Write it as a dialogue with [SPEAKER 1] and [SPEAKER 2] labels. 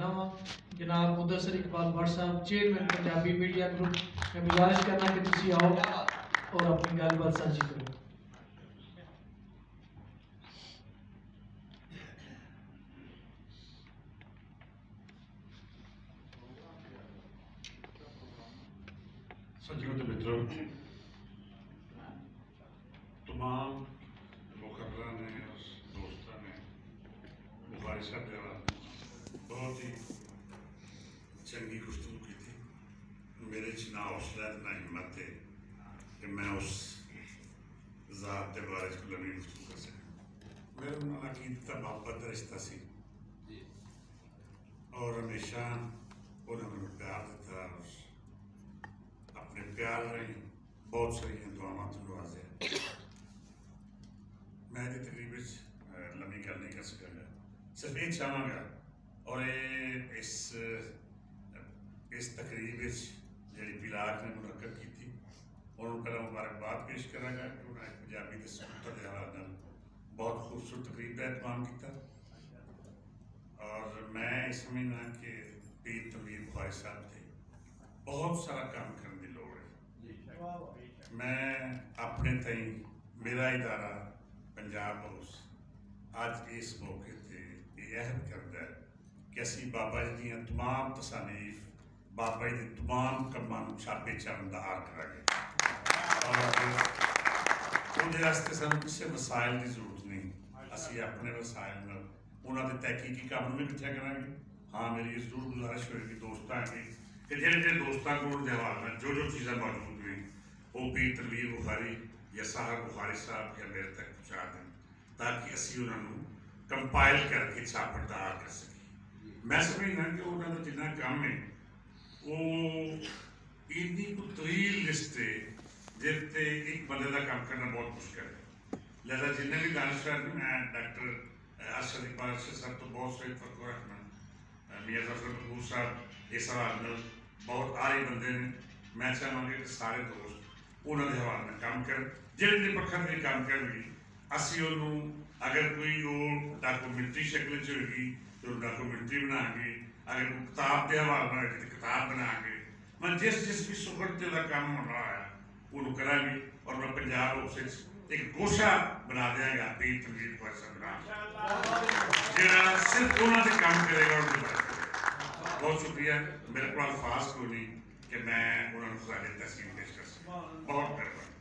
[SPEAKER 1] चाहना वा जनाब मुदस्सिर इकबाल भट्ट साहब चेयरमैन पंजाबी मीडिया ग्रुप, मैं गुजारिश करना कि तुसी आओ और अपनी गलबात साझी करो।
[SPEAKER 2] सज्जनों के मित्रों, तमाम मुकर्रा ने और दोस्तों ने बुखारी साहब जरा बहुत ही चंगी गुफ्तगू की थी। मेरे च ना हौसला ना हिम्मत है कि मैं उस ज़ात के बारे में लंबी गुफ्तगू कर सका। मेरे उन्होंने अकीदत का मोहब्बत रिश्ता सी और हमेशा उन्होंने मैंने प्यार दिता और अपने प्यार रही बहुत सारी दुआवां तो नवाजे। मैं दी तकरीब लम्बी गल नहीं कर सकांगा, सिर्फ ये चाहांगा और इस तकरीब जी पिलाक ने मुनक्कद की थी उन्होंने पहला मुबारकबाद पेश करांगा कि उन्होंने पंजाबी के सुपुत्र के हवाले नाल बहुत खूबसूरत तकरीब का एहतमाम किया। और मैं समझना कि पीर तनवीर बुखारी साहब थे बहुत सारा काम करने की लोड़ है। मैं अपने तई मेरा इदारा पंजाब हाउस अज इस मौके पर यह अहद करता है कि असी बाबा जी दी तमाम तसानीफ बाबा जी के तमाम कामों छापे चढ़न का हार करांगे और सूँ किसी वसाइल की जरूरत नहीं। असी अपने वसाइल नाल उन्होंने तहकीकी काम भी इकट्ठा करांगे। हाँ, मेरी जरूर गुजारिश होगी दोस्तों की कि जो दोस्तों को हवाले जो चीज़ें मौजूद हुई वो पीर तनवीर बुखारी या साहब बुखारी साहब या मेरे तक पहुँचा दें ताकि असी उन्होंने कंपाइल करके छापण का हार कर सकें। मैं समझना कि उन्होंने जिन्ना काम है वो इन्नी को तवील लिस्ट है जिससे एक बंदे का काम करना बहुत मुश्किल है। लिहाजा जिन्हें भी दानिशवर ने मैं डॉक्टर अरशद इकबाल साहब तो बहुत सही फर्क रखना, मियाँ जफर कपूर साहब इस हवाले में बहुत आले बंदे ने। मैं चाहूँगा कि सारे दोस्त उन्होंने हवाले में काम कर जिहड़े पक्खर में काम करेंगे असी उन्होंने अगर कोई वो डॉक्यूमेंट्री शक्ल च होगी तो डॉक्यूमेंट्री बनाएंगे, अगर कोई किताब के हवाले में होगी तो किताब बनाएंगे। मैं जिस भी सुगढ़ से काम हो रहा है उन्होंने करांगे और मैं पंजाब हाउस एक गोशा बना देंगे पीर तनवीर बुखारी साहब जो सिर्फ उन्होंने काम करेगा और बहुत शुक्रिया। मेरे को अल्फाज को नहीं कि मैं उन्होंने खुदा तस्लीम पेश कर सकूँ। बहुत मेहरबानी।